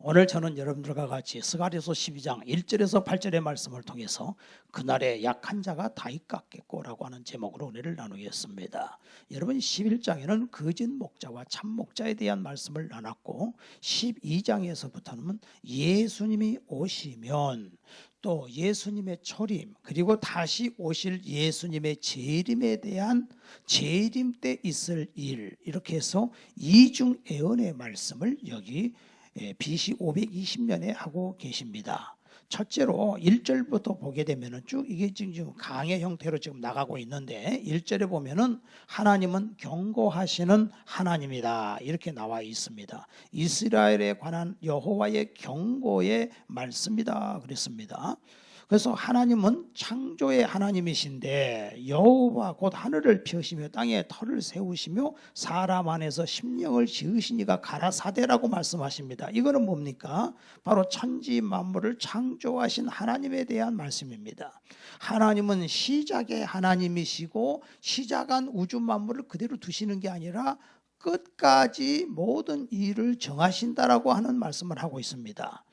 오늘 저는 여러분들과 같이 스가랴서 12장 1절에서 8절의 말씀을 통해서 그날에 약한 자가 다윗 같겠고라고 하는 제목으로 은혜를 나누겠습니다. 여러분 11장에는 거짓 목자와 참 목자에 대한 말씀을 나눴고 12장에서부터는 예수님이 오시면 또 예수님의 초림 그리고 다시 오실 예수님의 재림에 대한 재림 때 있을 일, 이렇게 해서 이중예언의 말씀을 여기 BC 520년에 하고 계십니다. 첫째로 1절부터 보게 되면은 쭉 이게 지금 강의 형태로 지금 나가고 있는데 1절에 보면은 하나님은 경고하시는 하나님이다 이렇게 나와 있습니다. 이스라엘에 관한 여호와의 경고의 말씀이다 그랬습니다. 그래서 하나님은 창조의 하나님이신데 여호와 곧 하늘을 펴시며 땅에 터를 세우시며 사람 안에서 심령을 지으시니가 가라사대라고 말씀하십니다. 이거는 뭡니까? 바로 천지 만물을 창조하신 하나님에 대한 말씀입니다. 하나님은 시작의 하나님이시고 시작한 우주 만물을 그대로 두시는 게 아니라 끝까지 모든 일을 정하신다라고 하는 말씀을 하고 있습니다.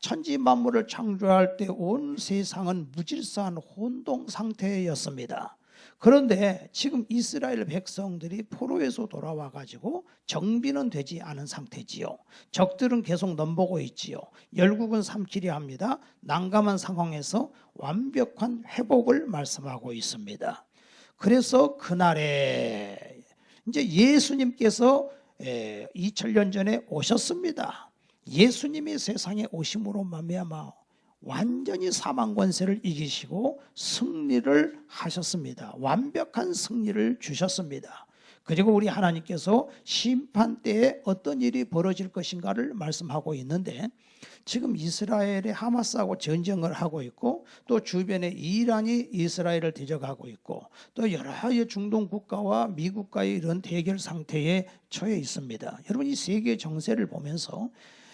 천지 만물을 창조할 때 온 세상은 무질서한 혼동 상태였습니다. 그런데 지금 이스라엘 백성들이 포로에서 돌아와 가지고 정비는 되지 않은 상태지요. 적들은 계속 넘보고 있지요. 열국은 삼키려 합니다. 난감한 상황에서 완벽한 회복을 말씀하고 있습니다. 그래서 그날에 이제 예수님께서 2000년 전에 오셨습니다. 예수님이 세상에 오심으로 말미암아 완전히 사망 권세를 이기시고 승리를 하셨습니다. 완벽한 승리를 주셨습니다. 그리고 우리 하나님께서 심판 때에 어떤 일이 벌어질 것인가를 말씀하고 있는데 지금 이스라엘의 하마스하고 전쟁을 하고 있고 또 주변에 이란이 이스라엘을 대적하고 있고 또 여러 중동 국가와 미국과의 이런 대결 상태에 처해 있습니다. 여러분 이 세계 정세를 보면서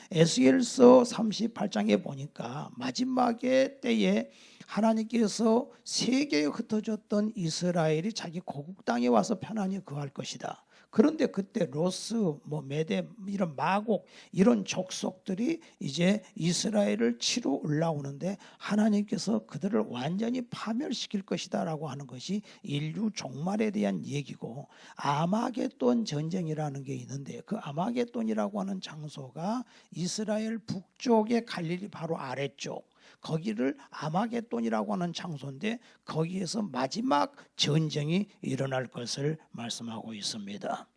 에스겔서 38장에 보니까 마지막의 때에 하나님께서 세계에 흩어졌던 이스라엘이 자기 고국 땅에 와서 편안히 거할 것이다. 그런데 그때 로스, 메데 이런 마곡 이런 족속들이 이제 이스라엘을 치러 올라오는데 하나님께서 그들을 완전히 파멸시킬 것이다라고 하는 것이 인류 종말에 대한 얘기고 아마겟돈 전쟁이라는 게 있는데 그 아마겟돈이라고 하는 장소가 이스라엘 북쪽의 갈릴리 바로 아래쪽 거기를 아마겟돈이라고 하는 장소인데 거기에서 마지막 전쟁이 일어날 것을 말씀하고 있습니다.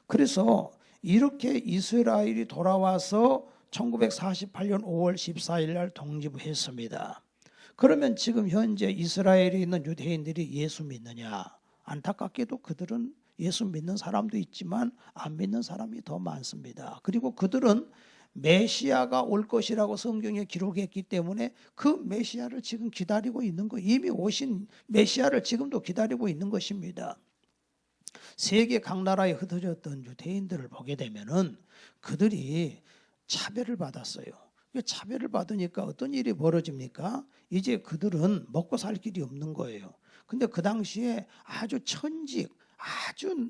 그래서 이렇게 이스라엘이 돌아와서 1948년 5월 14일 날 독립했습니다. 그러면 지금 현재 이스라엘에 있는 유대인들이 예수 믿느냐? 안타깝게도 그들은 예수 믿는 사람도 있지만 안 믿는 사람이 더 많습니다. 그리고 그들은 메시아가 올 것이라고 성경에 기록했기 때문에 그 메시아를 지금 기다리고 있는 거, 이미 오신 메시아를 지금도 기다리고 있는 것입니다. 세계 각 나라에 흩어졌던 유대인들을 보게 되면은 그들이 차별을 받았어요. 차별을 받으니까 어떤 일이 벌어집니까? 이제 그들은 먹고 살 길이 없는 거예요. 근데 그 당시에 아주 천직, 아주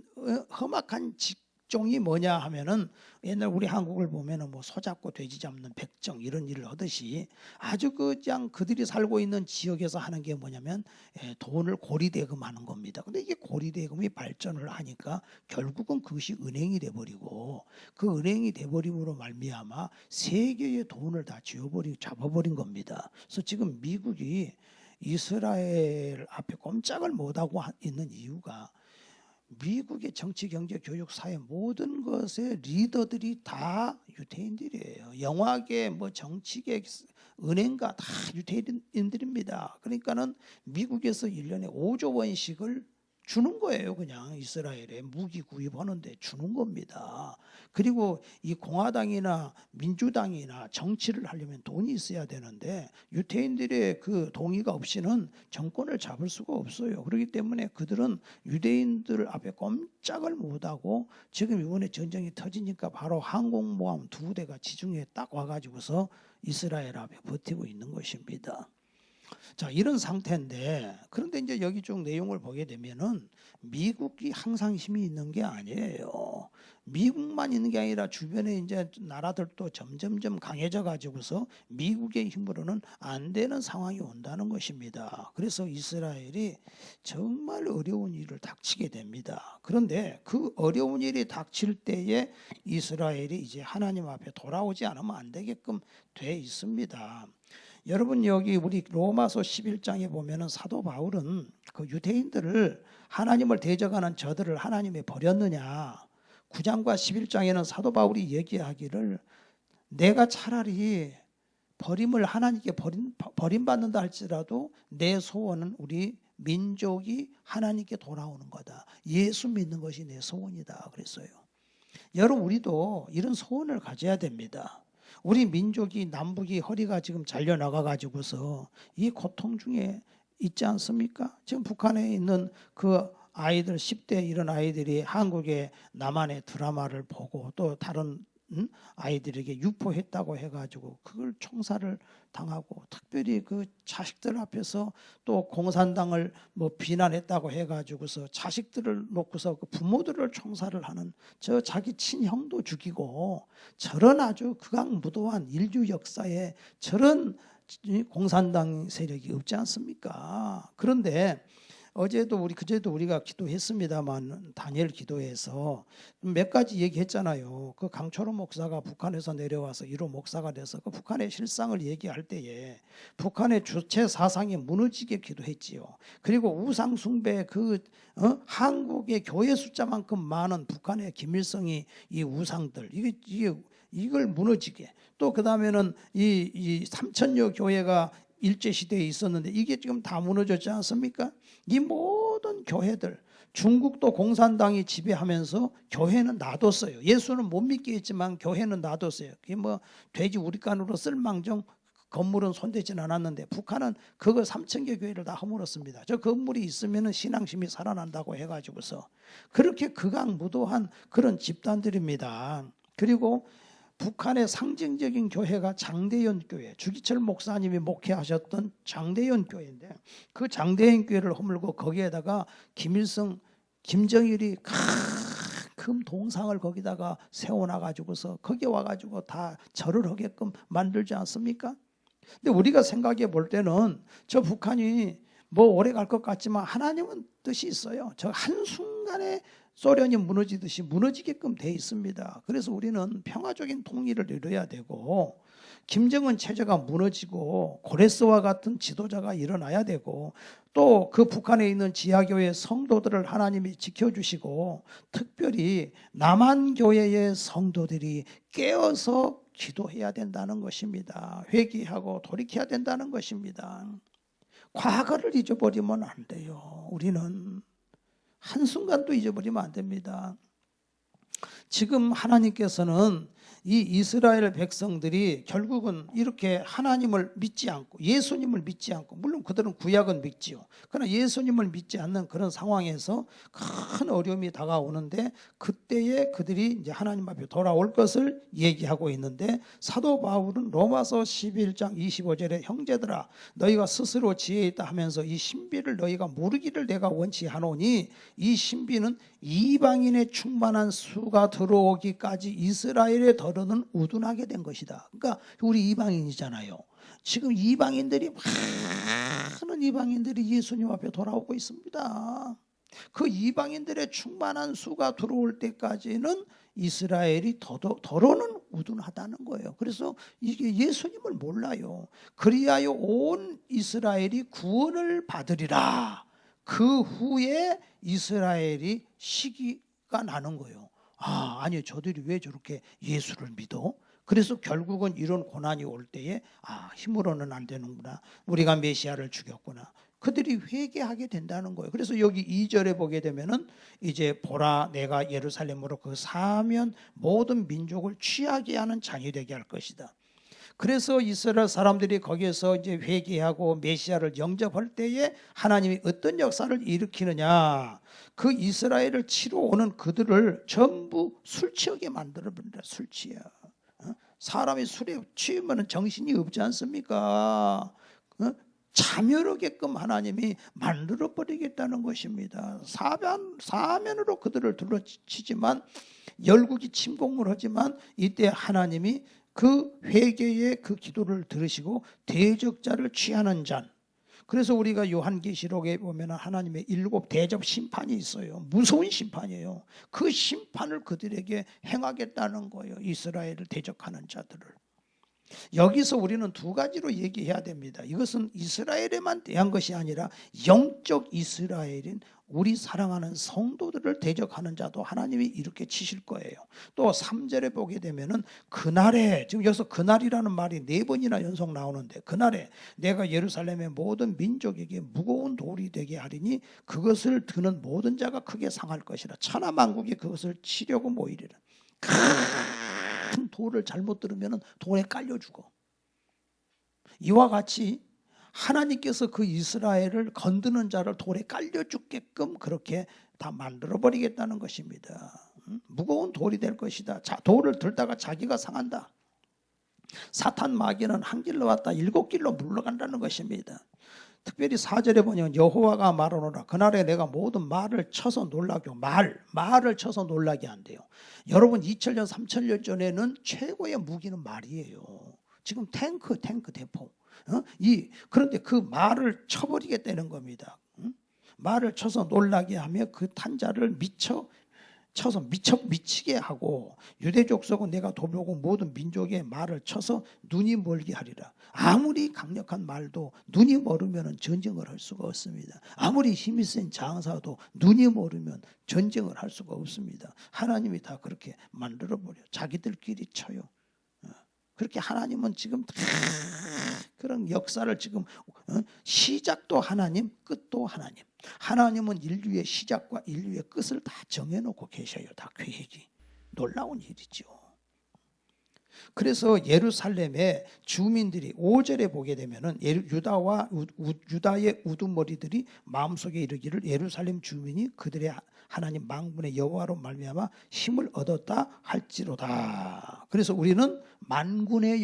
험악한 직종이 뭐냐 하면은 옛날 우리 한국을 보면은 소 잡고 돼지 잡는 백정 이런 일을 하듯이 아주 그냥 그들이 살고 있는 지역에서 하는 게 뭐냐면 돈을 고리대금하는 겁니다. 근데 이게 고리대금이 발전을 하니까 결국은 그것이 은행이 돼버리고 그 은행이 돼버림으로 말미암아 세계의 돈을 다 잡아버린 겁니다. 그래서 지금 미국이 이스라엘 앞에 꼼짝을 못하고 있는 이유가 미국의 정치, 경제, 교육, 사회 모든 것의 리더들이 다 유대인들이에요. 영화계, 정치계, 은행가 다 유대인들입니다. 그러니까는 미국에서 1년에 5조 원씩을 주는 거예요. 그냥 이스라엘에 무기 구입하는데 주는 겁니다. 그리고 이 공화당이나 민주당이나 정치를 하려면 돈이 있어야 되는데 유대인들의 그 동의가 없이는 정권을 잡을 수가 없어요. 그렇기 때문에 그들은 유대인들 앞에 꼼짝을 못하고 지금 이번에 전쟁이 터지니까 바로 항공모함 2대가 지중해에 딱 와가지고서 이스라엘 앞에 버티고 있는 것입니다. 자, 이런 상태인데, 그런데 이제 여기 쭉 내용을 보게 되면은 미국이 항상 힘이 있는 게 아니에요. 미국만 있는 게 아니라 주변에 이제 나라들도 점점점 강해져 가지고서 미국의 힘으로는 안 되는 상황이 온다는 것입니다. 그래서 이스라엘이 정말 어려운 일을 닥치게 됩니다. 그런데 그 어려운 일이 닥칠 때에 이스라엘이 이제 하나님 앞에 돌아오지 않으면 안 되게끔 돼 있습니다. 여러분, 여기 우리 로마서 11장에 보면은 사도 바울은 그 유대인들을, 하나님을 대적하는 저들을 하나님이 버렸느냐, 9장과 11장에는 사도 바울이 얘기하기를 내가 차라리 버림을 하나님께 버림받는다 할지라도 내 소원은 우리 민족이 하나님께 돌아오는 거다. 예수 믿는 것이 내 소원이다 그랬어요. 여러분, 우리도 이런 소원을 가져야 됩니다. 우리 민족이, 남북이 허리가 지금 잘려나가 가지고서 이 고통 중에 있지 않습니까? 지금 북한에 있는 그 아이들, 10대 이런 아이들이 한국의 남한의 드라마를 보고 또 다른 아이들에게 유포했다고 해가지고 그걸 총살을 당하고, 특별히 그 자식들 앞에서 또 공산당을 뭐 비난했다고 해가지고서 자식들을 놓고서 그 부모들을 총살을 하는, 저 자기 친형도 죽이고, 저런 아주 극악무도한 인류 역사에 저런 공산당 세력이 없지 않습니까? 그런데 그제도 우리가 기도했습니다만, 다니엘 기도에서 몇 가지 얘기했잖아요. 그 강철호 목사가 북한에서 내려와서 1호 목사가 돼서 그 북한의 실상을 얘기할 때에 북한의 주체 사상이 무너지게 기도했지요. 그리고 우상 숭배, 한국의 교회 숫자만큼 많은 북한의 김일성이 이 우상들, 이걸 무너지게, 또 그 다음에는 이 삼천여 교회가 일제시대에 있었는데 이게 지금 다 무너졌지 않습니까? 이 모든 교회들, 중국도 공산당이 지배하면서 교회는 놔뒀어요. 예수는 못 믿게 했지만 교회는 놔뒀어요. 그게 뭐 돼지 우리간으로 쓸망정 건물은 손대진 않았는데, 북한은 그거 3,000개 교회를 다 허물었습니다. 저 건물이 있으면 신앙심이 살아난다고 해가지고서 그렇게 극악무도한 그런 집단들입니다. 그리고 북한의 상징적인 교회가 장대현 교회, 주기철 목사님이 목회하셨던 장대현 교회인데, 그 장대현 교회를 허물고 거기에다가 김일성, 김정일이 큰 동상을 거기다가 세워놔가지고서 거기 와가지고 다 절을 하게끔 만들지 않습니까? 근데 우리가 생각해 볼 때는 저 북한이 뭐 오래 갈 것 같지만 하나님은 뜻이 있어요. 저 한순간에 소련이 무너지듯이 무너지게끔 돼 있습니다. 그래서 우리는 평화적인 통일을 이뤄야 되고, 김정은 체제가 무너지고 고레스와 같은 지도자가 일어나야 되고, 또 그 북한에 있는 지하교회 성도들을 하나님이 지켜주시고, 특별히 남한교회의 성도들이 깨어서 기도해야 된다는 것입니다. 회개하고 돌이켜야 된다는 것입니다. 과거를 잊어버리면 안 돼요. 우리는 한순간도 잊어버리면 안 됩니다. 지금 하나님께서는 이 이스라엘 백성들이 결국은 이렇게 하나님을 믿지 않고, 예수님을 믿지 않고, 물론 그들은 구약은 믿지요. 그러나 예수님을 믿지 않는 그런 상황에서 큰 어려움이 다가오는데, 그때에 그들이 이제 하나님 앞에 돌아올 것을 얘기하고 있는데, 사도 바울은 로마서 11장 25절에 형제들아 너희가 스스로 지혜 있다 하면서 이 신비를 너희가 모르기를 내가 원치 하노니, 이 신비는 이방인의 충만한 수가 들어오기까지 이스라엘에 더러는 우둔하게 된 것이다. 그러니까 우리 이방인이잖아요. 지금 많은 이방인들이 예수님 앞에 돌아오고 있습니다. 그 이방인들의 충만한 수가 들어올 때까지는 이스라엘이 더러는 우둔하다는 거예요. 그래서 이게 예수님을 몰라요. 그리하여 온 이스라엘이 구원을 받으리라. 그 후에 이스라엘이 시기가 나는 거예요. 아니 저들이 왜 저렇게 예수를 믿어? 그래서 결국은 이런 고난이 올 때에 힘으로는 안 되는구나, 우리가 메시아를 죽였구나, 그들이 회개하게 된다는 거예요. 그래서 여기 2절에 보게 되면은 이제 보라 내가 예루살렘으로 그 사면 모든 민족을 취하게 하는 장이 되게 할 것이다. 그래서 이스라엘 사람들이 거기에서 이제 회개하고 메시아를 영접할 때에 하나님이 어떤 역사를 일으키느냐, 그 이스라엘을 치러 오는 그들을 전부 술 취하게 만들어 버린다. 술 취해. 사람이 술에 취하면 정신이 없지 않습니까? 자멸하게끔 하나님이 만들어 버리겠다는 것입니다. 사면으로 그들을 둘러치지만 열국이 침공을 하지만 이때 하나님이 그 회개의 그 기도를 들으시고 대적자를 취하는 잔. 그래서 우리가 요한계시록에 보면 하나님의 7 대접 심판이 있어요. 무서운 심판이에요. 그 심판을 그들에게 행하겠다는 거예요. 이스라엘을 대적하는 자들을. 여기서 우리는 두 가지로 얘기해야 됩니다. 이것은 이스라엘에만 대한 것이 아니라 영적 이스라엘인 우리 사랑하는 성도들을 대적하는 자도 하나님이 이렇게 치실 거예요. 또 3절에 보게 되면은 그날에, 지금 여기서 그날이라는 말이 4번이나 연속 나오는데, 그날에 내가 예루살렘의 모든 민족에게 무거운 돌이 되게 하리니 그것을 드는 모든 자가 크게 상할 것이라. 천하만국이 그것을 치려고 모이리라. 큰 돌을 잘못 들으면 돌에 깔려 죽어. 이와 같이 하나님께서 그 이스라엘을 건드는 자를 돌에 깔려 죽게끔 그렇게 다 만들어 버리겠다는 것입니다. 무거운 돌이 될 것이다. 돌을 들다가 자기가 상한다. 사탄 마귀는 한 길로 왔다 7길로 물러간다는 것입니다. 특별히 4절에 보면 여호와가 말하노라. 그날에 내가 모든 말을 쳐서 놀라게 말을 쳐서 놀라게 한대요. 여러분 2000년 3000년 전에는 최고의 무기는 말이에요. 지금 탱크 대포. 그런데 그 말을 쳐버리겠다는 겁니다. 말을 쳐서 놀라게 하며 그 탄자를 쳐서 미치게 하고 유대 족속은 내가 도보고 모든 민족의 말을 쳐서 눈이 멀게 하리라. 아무리 강력한 말도 눈이 멀으면 전쟁을 할 수가 없습니다. 아무리 힘이 센 장사도 눈이 멀으면 전쟁을 할 수가 없습니다. 하나님이 다 그렇게 만들어버려. 자기들끼리 쳐요. 그렇게 하나님은 지금 다 그런 역사를 지금 시작도 하나님, 끝도 하나님. 하나님은 인류의 시작과 인류의 끝을 다 정해놓고 계셔요. 다 계획이. 놀라운 일이죠. 그래서 예루살렘의 주민들이 5절에 보게 되면은 유다의 우두머리들이 마음속에 이르기를 예루살렘 주민이 그들의 하나님 만군의 여호와로 말미암아 힘을 얻었다 할지로다. 그래서 우리는 만군의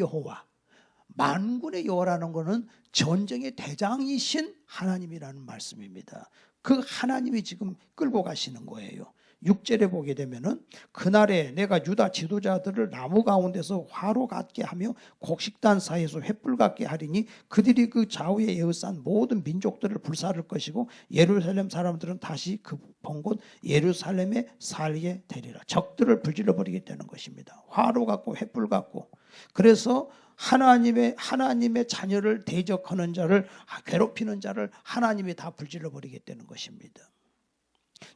여호와라는 것은 전쟁의 대장이신 하나님이라는 말씀입니다. 그 하나님이 지금 끌고 가시는 거예요. 6절에 보게 되면은 그날에 내가 유다 지도자들을 나무 가운데서 화로 같게 하며 곡식단 사이에서 횃불 같게 하리니 그들이 그 좌우에 에워싼 모든 민족들을 불사를 것이고 예루살렘 사람들은 다시 그 본 곳 예루살렘에 살게 되리라. 적들을 불질러 버리겠다는 것입니다. 화로 같고 횃불 같고. 그래서 하나님의 자녀를 대적하는 자를, 괴롭히는 자를 하나님이 다 불질러 버리겠다는 것입니다.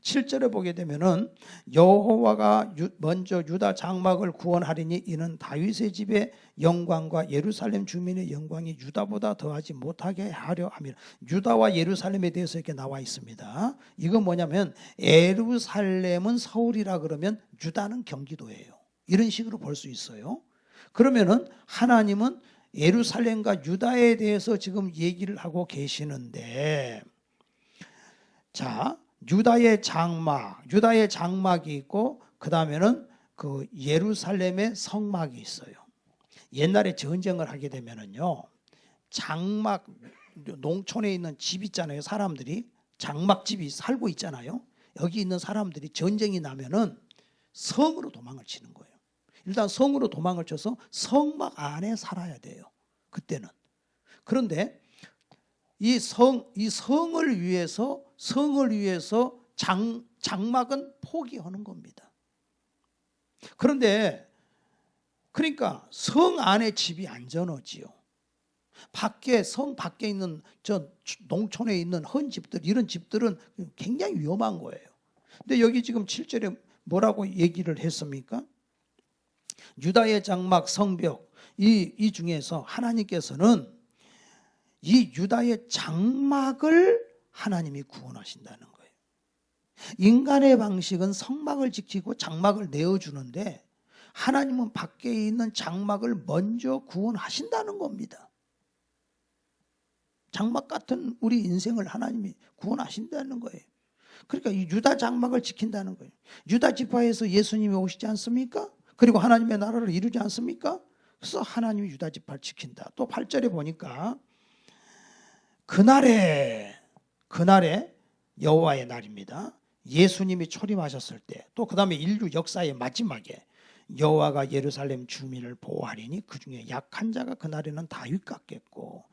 7절에 보게 되면은 여호와가 먼저 유다 장막을 구원하리니 이는 다윗의 집의 영광과 예루살렘 주민의 영광이 유다보다 더하지 못하게 하려 함이라. 유다와 예루살렘에 대해서 이렇게 나와 있습니다. 이건 뭐냐면 예루살렘은 서울이라 그러면 유다는 경기도예요. 이런 식으로 볼 수 있어요. 그러면은 하나님은 예루살렘과 유다에 대해서 지금 얘기를 하고 계시는데, 자, 유다의 장막이 있고 그 다음에는 그 예루살렘의 성막이 있어요. 옛날에 전쟁을 하게 되면은요, 장막, 농촌에 있는 집 있잖아요. 사람들이 장막집이 살고 있잖아요. 여기 있는 사람들이 전쟁이 나면은 성으로 도망을 치는 거예요. 일단 성으로 도망을 쳐서 성막 안에 살아야 돼요. 그때는. 그런데 이 성을 위해서 장막은 포기하는 겁니다. 그런데 그러니까 성 안에 집이 안전하지요. 성 밖에 있는 저 농촌에 있는 헌 집들, 이런 집들은 굉장히 위험한 거예요. 근데 여기 지금 7절에 뭐라고 얘기를 했습니까? 유다의 장막, 성벽, 이 중에서 하나님께서는 이 유다의 장막을 하나님이 구원하신다는 거예요. 인간의 방식은 성막을 지키고 장막을 내어주는데 하나님은 밖에 있는 장막을 먼저 구원하신다는 겁니다. 장막 같은 우리 인생을 하나님이 구원하신다는 거예요. 그러니까 이 유다 장막을 지킨다는 거예요. 유다 지파에서 예수님이 오시지 않습니까? 그리고 하나님의 나라를 이루지 않습니까? 그래서 하나님이 유다 지파를 지킨다. 또 8절에 보니까 그날에 여호와의 날입니다. 예수님이 초림하셨을 때, 또 그 다음에 인류 역사의 마지막에 여호와가 예루살렘 주민을 보호하리니 그 중에 약한 자가 그날에는 다윗 같겠고,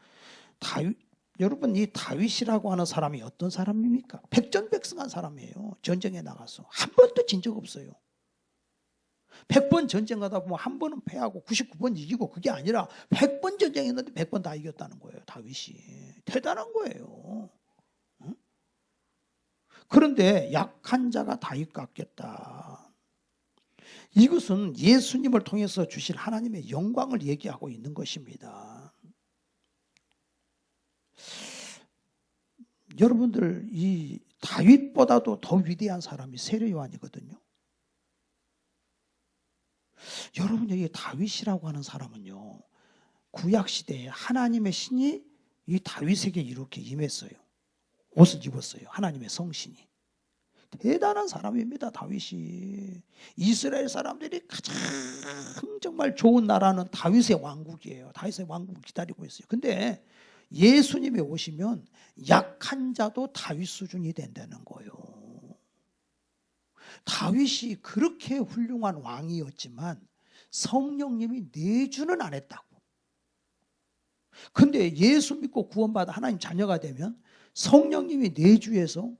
여러분, 이 다윗이라고 하는 사람이 어떤 사람입니까? 백전백승한 사람이에요. 전쟁에 나가서 한 번도 진 적 없어요. 100번 전쟁하다 보면 한 번은 패하고 99번 이기고, 그게 아니라 100번 전쟁했는데 100번 다 이겼다는 거예요. 다윗이 대단한 거예요. 응? 그런데 약한 자가 다윗 같겠다. 이것은 예수님을 통해서 주실 하나님의 영광을 얘기하고 있는 것입니다. 여러분들, 이 다윗보다도 더 위대한 사람이 세례 요한이거든요. 여러분, 여기 다윗이라고 하는 사람은요, 구약시대에 하나님의 신이 이 다윗에게 이렇게 임했어요. 옷을 입었어요. 하나님의 성신이. 대단한 사람입니다. 다윗이. 이스라엘 사람들이 가장 정말 좋은 나라는 다윗의 왕국이에요. 다윗의 왕국을 기다리고 있어요. 근데 예수님이 오시면 약한 자도 다윗 수준이 된다는 거예요. 다윗이 그렇게 훌륭한 왕이었지만 성령님이 내주는 안 했다고. 근데 예수 믿고 구원받아 하나님 자녀가 되면 성령님이 내주에서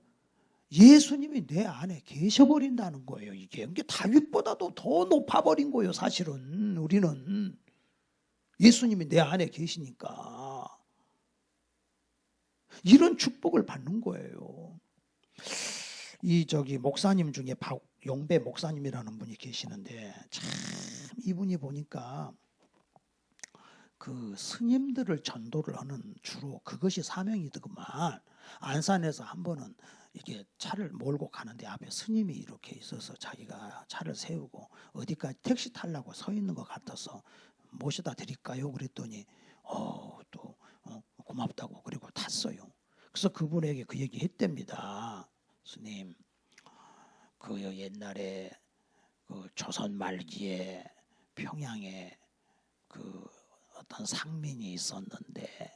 예수님이 내 안에 계셔버린다는 거예요. 이게 다윗보다도 더 높아버린 거예요. 사실은 우리는 예수님이 내 안에 계시니까 이런 축복을 받는 거예요. 목사님 중에 용배 목사님이라는 분이 계시는데, 참 이분이 보니까 그 스님들을 전도를 하는 주로 그것이 사명이더구만. 안산에서 한 번은 이게 차를 몰고 가는데 앞에 스님이 이렇게 있어서 자기가 차를 세우고 어디까지 택시 타려고 서 있는 것 같아서 모셔다 드릴까요? 그랬더니 고맙다고 그리고 탔어요. 그래서 그분에게 그 얘기 했답니다. 스님, 그 옛날에 그 조선 말기에 평양에 그 어떤 상민이 있었는데,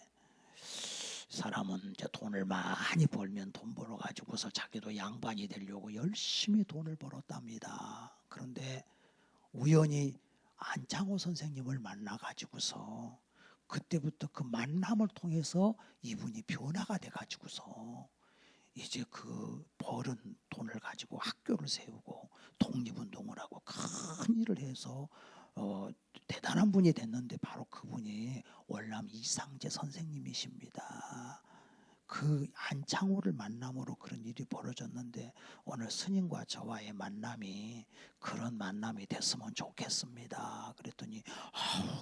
사람은 이제 돈을 많이 벌면 돈 벌어 가지고서 자기도 양반이 되려고 열심히 돈을 벌었답니다. 그런데 우연히 안창호 선생님을 만나 가지고서 그때부터 그 만남을 통해서 이분이 변화가 돼 가지고서 이제 그 벌은 돈을 가지고 학교를 세우고 독립운동을 하고 큰 일을 해서 대단한 분이 됐는데, 바로 그분이 월남 이상재 선생님이십니다. 그 안창호를 만남으로 그런 일이 벌어졌는데, 오늘 스님과 저와의 만남이 그런 만남이 됐으면 좋겠습니다. 그랬더니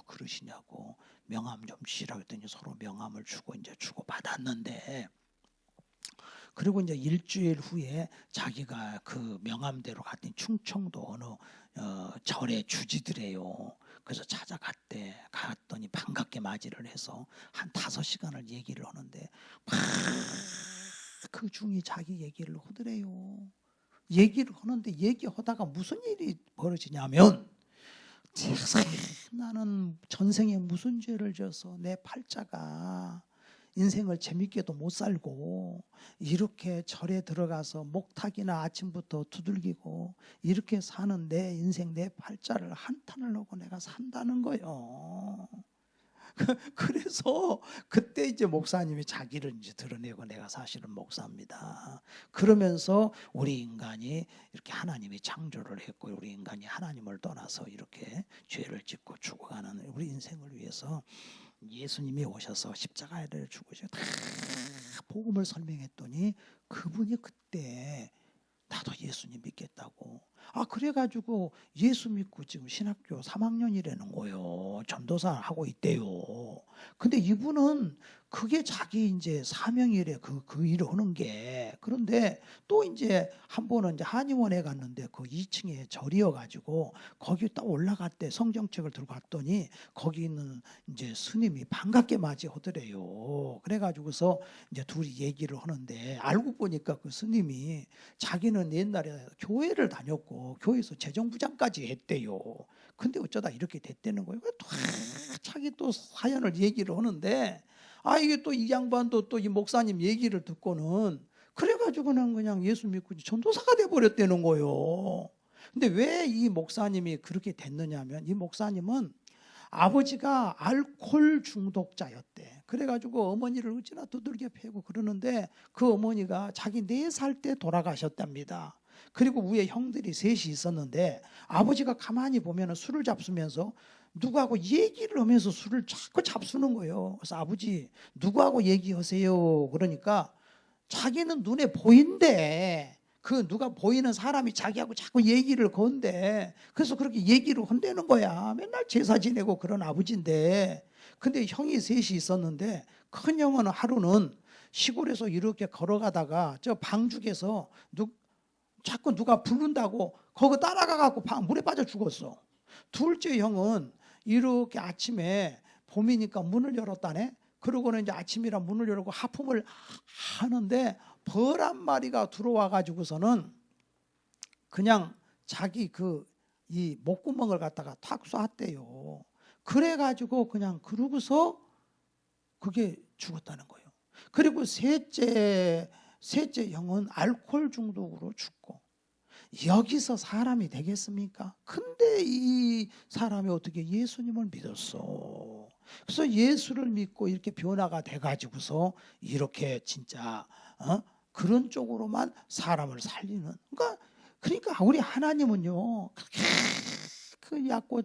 그러시냐고, 명함 좀 주시라 그랬더니 서로 명함을 주고 이제 주고 받았는데, 그리고 이제 일주일 후에 자기가 그 명함대로 갔더니 충청도 어느 절에 주지더래요. 그래서 갔더니 반갑게 맞이를 해서 한 5시간을 얘기를 하는데, 막 그 중에 자기 얘기를 하더래요. 얘기를 하는데 얘기하다가 무슨 일이 벌어지냐면, 나는 전생에 무슨 죄를 져서 내 팔자가 인생을 재밌게도 못 살고 이렇게 절에 들어가서 목탁이나 아침부터 두들기고 이렇게 사는 내 인생, 내 팔자를 한탄을 하고 내가 산다는 거예요. 그래서 그때 이제 목사님이 자기를 이제 드러내고, 내가 사실은 목사입니다. 그러면서 우리 인간이 이렇게 하나님이 창조를 했고, 우리 인간이 하나님을 떠나서 이렇게 죄를 짓고 죽어가는 우리 인생을 위해서 예수님이 오셔서 십자가를 죽으셔 다 복음을 설명했더니, 그분이 그때 나도 예수님 믿겠다고. 그래가지고 예수 믿고 지금 신학교 3학년이라는 거예요. 전도사 하고 있대요. 근데 이분은 그게 자기 이제 사명이래. 그 일을 하는 게. 그런데 또 이제 한 번은 이제 한의원에 갔는데 그 2층에 절이어가지고 거기 딱 올라갔대. 성경책을 들고 갔더니 거기 있는 이제 스님이 반갑게 맞이하더래요. 그래가지고서 이제 둘이 얘기를 하는데, 알고 보니까 그 스님이 자기는 옛날에 교회를 다녔고 교회에서 재정부장까지 했대요. 근데 어쩌다 이렇게 됐다는 거예요. 또 자기 또 사연을 얘기를 하는데, 이게 또 이 양반도 또 이 목사님 얘기를 듣고는 그래가지고는 그냥 예수 믿고 전도사가 돼버렸다는 거예요. 근데 왜 이 목사님이 그렇게 됐느냐면, 이 목사님은 아버지가 알코올 중독자였대. 그래가지고 어머니를 어찌나 두들겨 패고 그러는데, 그 어머니가 자기 4살 때 돌아가셨답니다. 그리고 위에 형들이 셋이 있었는데, 아버지가 가만히 보면 술을 잡수면서 누구하고 얘기를 하면서 술을 자꾸 잡수는 거예요. 그래서 아버지 누구하고 얘기하세요? 그러니까 자기는 눈에 보인대. 그 누가 보이는 사람이 자기하고 자꾸 얘기를 건데, 그래서 그렇게 얘기를 한다는 거야. 맨날 제사 지내고 그런 아버지인데. 근데 형이 셋이 있었는데, 큰 형은 하루는 시골에서 이렇게 걸어가다가 저 방죽에서 자꾸 누가 부른다고 거기 따라가갖고 물에 빠져 죽었어. 둘째 형은 이렇게 아침에 봄이니까 문을 열었다네. 그러고는 이제 아침이라 문을 열고 하품을 하는데 벌 한 마리가 들어와 가지고서는 그냥 자기 이 목구멍을 갖다가 탁 쐈대요. 그래 가지고 그냥 그러고서 그게 죽었다는 거예요. 그리고 셋째 형은 알코올 중독으로 죽고. 여기서 사람이 되겠습니까? 근데 이 사람이 어떻게 예수님을 믿었어. 그래서 예수를 믿고 이렇게 변화가 돼가지고서 이렇게 진짜 그런 쪽으로만 사람을 살리는. 그러니까 우리 하나님은요, 그 약고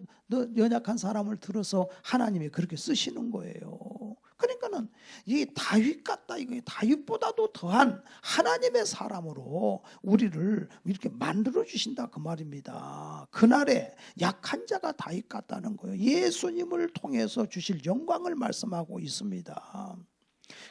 연약한 사람을 들어서 하나님이 그렇게 쓰시는 거예요. 그러니까는 이 다윗 같다, 이거 다윗보다도 더한 하나님의 사람으로 우리를 이렇게 만들어 주신다 그 말입니다. 그날에 약한 자가 다윗 같다는 거예요. 예수님을 통해서 주실 영광을 말씀하고 있습니다.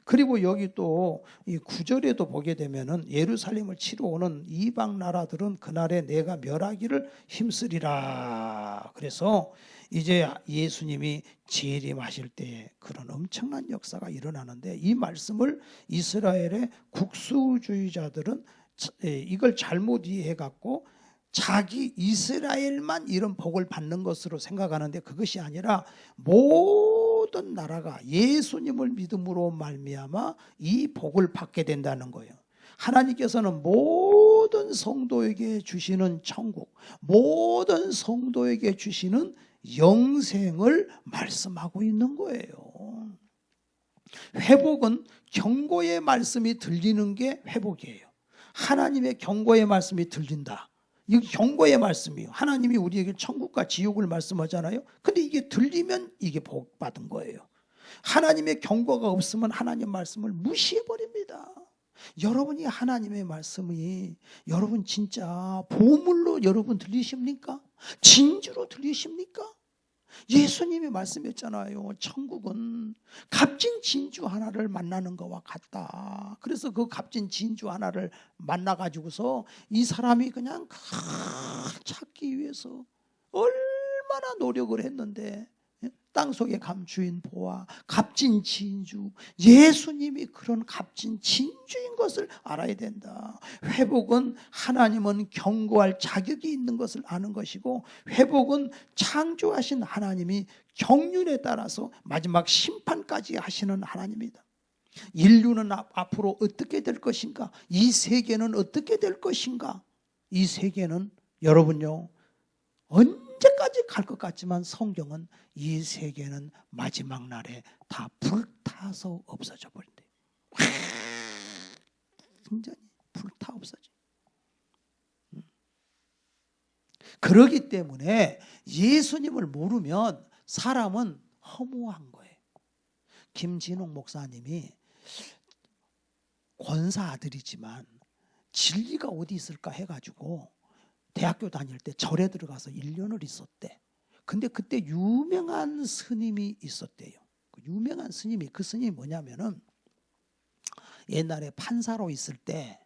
그리고 여기 또 이 9절에도 보게 되면은 예루살렘을 치러 오는 이방 나라들은 그날에 내가 멸하기를 힘쓰리라. 그래서 이제 예수님이 재림하실 때에 그런 엄청난 역사가 일어나는데, 이 말씀을 이스라엘의 국수주의자들은 이걸 잘못 이해해 갖고 자기 이스라엘만 이런 복을 받는 것으로 생각하는데, 그것이 아니라 모든 나라가 예수님을 믿음으로 말미암아 이 복을 받게 된다는 거예요. 하나님께서는 모든 성도에게 주시는 천국, 모든 성도에게 주시는 영생을 말씀하고 있는 거예요. 회복은 경고의 말씀이 들리는 게 회복이에요. 하나님의 경고의 말씀이 들린다. 이 경고의 말씀이에요. 하나님이 우리에게 천국과 지옥을 말씀하잖아요. 근데 이게 들리면 이게 복 받은 거예요. 하나님의 경고가 없으면 하나님 말씀을 무시해버립니다. 여러분이 하나님의 말씀이 여러분 진짜 보물로 여러분 들리십니까? 진주로 들리십니까? 예수님이 말씀했잖아요. 천국은 값진 진주 하나를 만나는 것과 같다. 그래서 그 값진 진주 하나를 만나가지고서 이 사람이 그냥 찾기 위해서 얼마나 노력을 했는데, 땅속에 감추인 보화, 값진 진주, 예수님이 그런 값진 진주인 것을 알아야 된다. 회복은 하나님은 경고할 자격이 있는 것을 아는 것이고, 회복은 창조하신 하나님이 경륜에 따라서 마지막 심판까지 하시는 하나님이다. 인류는 앞으로 어떻게 될 것인가? 이 세계는 어떻게 될 것인가? 이 세계는 여러분요, 언제까지 갈 것 같지만 성경은 이 세계는 마지막 날에 다 불타서 없어져 버린대요. 완전히 불타 없어져. 그러기 때문에 예수님을 모르면 사람은 허무한 거예요. 김진욱 목사님이 권사 아들이지만 진리가 어디 있을까 해가지고 대학교 다닐 때 절에 들어가서 1년을 있었대. 근데 그때 유명한 스님이 있었대요. 유명한 스님이, 그 스님이 뭐냐면은 옛날에 판사로 있을 때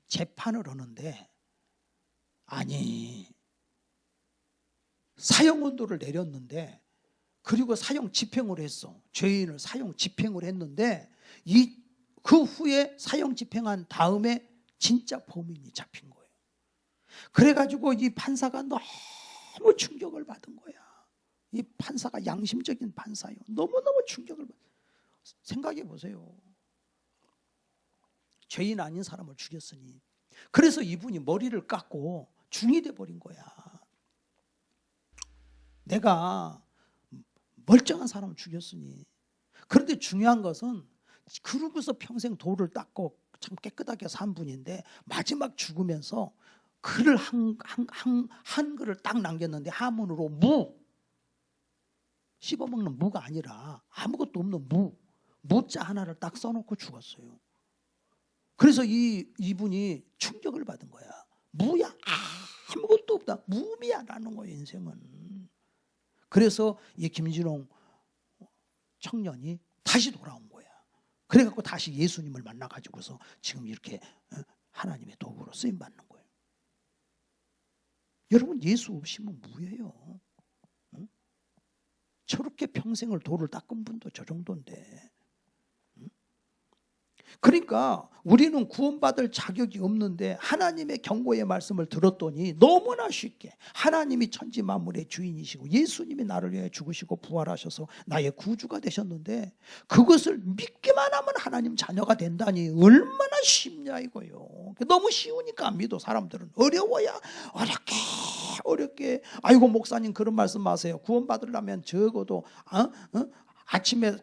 재판을 하는데, 아니 사형 온도를 내렸는데, 그리고 사형 집행을 했어. 죄인을 사형 집행을 했는데, 그 후에 사형 집행한 다음에 진짜 범인이 잡힌 거예요. 그래가지고 이 판사가 너무 충격을 받은 거야. 이 판사가 양심적인 판사예요. 너무너무 충격을 받아. 생각해 보세요. 죄인 아닌 사람을 죽였으니. 그래서 이분이 머리를 깎고 중이 돼 버린 거야. 내가 멀쩡한 사람을 죽였으니. 그런데 중요한 것은 그러고서 평생 돌을 닦고 참 깨끗하게 산 분인데 마지막 죽으면서 글을 한 글을 딱 남겼는데 한문으로 무, 씹어먹는 무가 아니라 아무것도 없는 무자 하나를 딱 써놓고 죽었어요. 그래서 이분이 충격을 받은 거야. 무야, 아무것도 없다, 무미야라는 거예요, 인생은. 그래서 이 김진홍 청년이 다시 돌아온 거야. 그래갖고 다시 예수님을 만나가지고서 지금 이렇게 하나님의 도구로 쓰임 받는 거예요. 여러분, 예수 없이면 무예요. 응? 저렇게 평생을 돌을 닦은 분도 저 정도인데. 응? 그러니까 우리는 구원받을 자격이 없는데 하나님의 경고의 말씀을 들었더니 너무나 쉽게 하나님이 천지 만물의 주인이시고 예수님이 나를 위해 죽으시고 부활하셔서 나의 구주가 되셨는데 그것을 믿기만 하면 하나님 자녀가 된다니 얼마나 쉽냐 이거요. 너무 쉬우니까 안 믿어. 사람들은 어려워야 어렵게 아이고 목사님 그런 말씀 마세요. 구원받으려면 적어도 아침에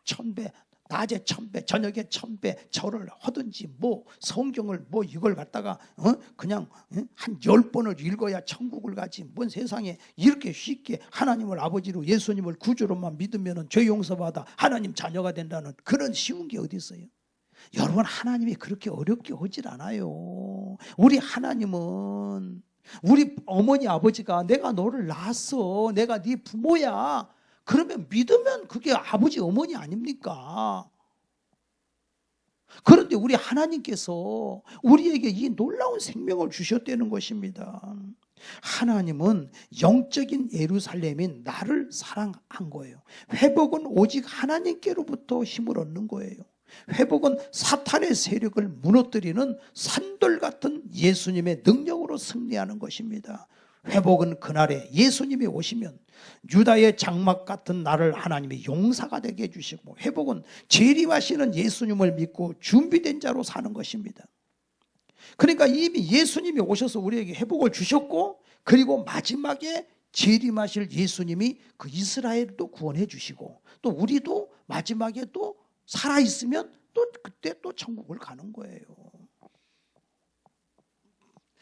1000배, 낮에 1000배, 저녁에 1000배 절을 하든지 뭐 성경을 뭐 이걸 갖다가 그냥 한 10번을 읽어야 천국을 가지. 뭔 세상에 이렇게 쉽게 하나님을 아버지로 예수님을 구주로만 믿으면 죄 용서받아 하나님 자녀가 된다는 그런 쉬운 게 어디 있어요? 여러분, 하나님이 그렇게 어렵게 하질 않아요. 우리 하나님은 우리 어머니 아버지가 내가 너를 낳았어, 내가 네 부모야, 그러면 믿으면 그게 아버지 어머니 아닙니까? 그런데 우리 하나님께서 우리에게 이 놀라운 생명을 주셨다는 것입니다. 하나님은 영적인 예루살렘인 나를 사랑한 거예요. 회복은 오직 하나님께로부터 힘을 얻는 거예요. 회복은 사탄의 세력을 무너뜨리는 산돌 같은 예수님의 능력으로 승리하는 것입니다. 회복은 그날에 예수님이 오시면 유다의 장막 같은 나를 하나님이 용사가 되게 해주시고, 회복은 재림하시는 예수님을 믿고 준비된 자로 사는 것입니다. 그러니까 이미 예수님이 오셔서 우리에게 회복을 주셨고, 그리고 마지막에 재림하실 예수님이 그 이스라엘도 구원해 주시고, 또 우리도 마지막에 또 살아있으면 또 그때 또 천국을 가는 거예요.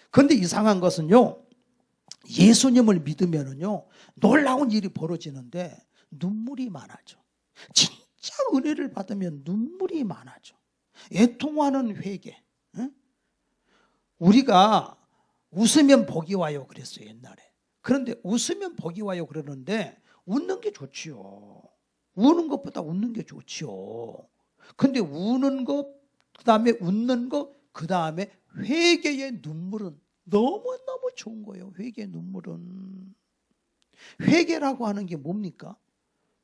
그런데 이상한 것은요, 예수님을 믿으면은요 놀라운 일이 벌어지는데 눈물이 많아져. 진짜 은혜를 받으면 눈물이 많아져. 애통하는 회개. 우리가 웃으면 복이 와요 그랬어요 옛날에. 그런데 웃으면 복이 와요 그러는데 웃는 게 좋지요. 우는 것보다 웃는 게 좋지요. 근데 우는 것, 그 다음에 웃는 것, 그 다음에 회개의 눈물은 너무너무 좋은 거예요. 회개의 눈물은. 회개라고 하는 게 뭡니까?